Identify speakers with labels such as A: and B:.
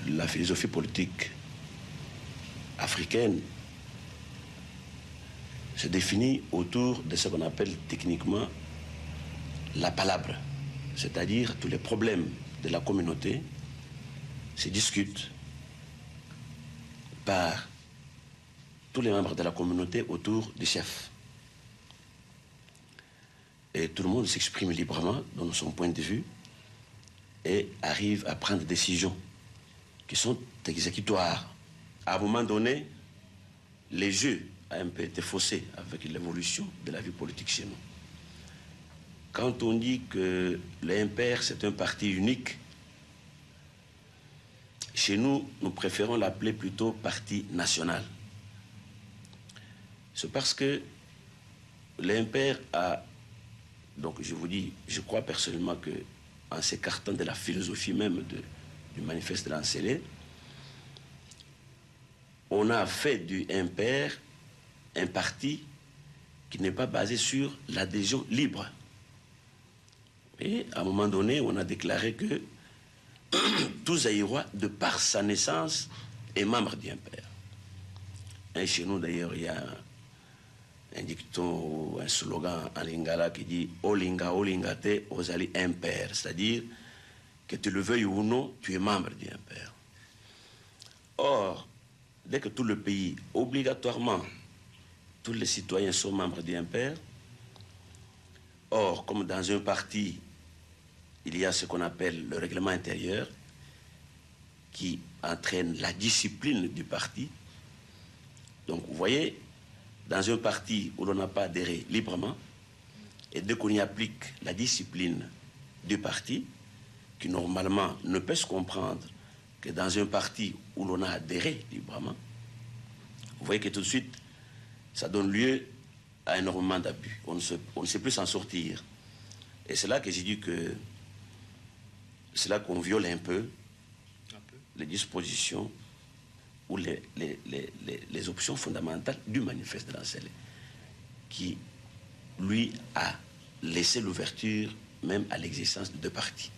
A: la philosophie politique africaine se définit autour de ce qu'on appelle techniquement la palabre, c'est-à-dire tous les problèmes de la communauté se discutent par tous les membres de la communauté autour du chef. Et tout le monde s'exprime librement dans son point de vue et arrive à prendre des décisions qui sont exécutoires. À un moment donné, les jeux ont un peu été faussés avec l'évolution de la vie politique chez nous. Quand on dit que le MPR c'est un parti unique, chez nous, nous préférons l'appeler plutôt parti national. C'est parce que le MPR a, donc je vous dis, je crois personnellement que en s'écartant de la philosophie même du manifeste de Lancellet, on a fait du MPR un parti qui n'est pas basé sur l'adhésion libre. Et à un moment donné, on a déclaré que tout Zaïrois, de par sa naissance, est membre du MPR. Et chez nous, d'ailleurs, il y a un dicton, un slogan en lingala qui dit « Olinga, olingate, ozali MPR », c'est-à-dire que tu le veuilles ou non, tu es membre du MPR. Or, dès que tout le pays, obligatoirement, tous les citoyens sont membres du MPR, or, comme dans un parti, il y a ce qu'on appelle le règlement intérieur qui entraîne la discipline du parti. Donc, vous voyez, dans un parti où l'on n'a pas adhéré librement, et dès qu'on y applique la discipline du parti, qui normalement ne peut se comprendre que dans un parti où l'on a adhéré librement, vous voyez que tout de suite, ça donne lieu à énormément d'abus. On ne sait plus s'en sortir. Et c'est là que j'ai dit que c'est là qu'on viole un peu les dispositions ou les options fondamentales du manifeste de Lancellet, qui, lui, a laissé l'ouverture même à l'existence de deux partis.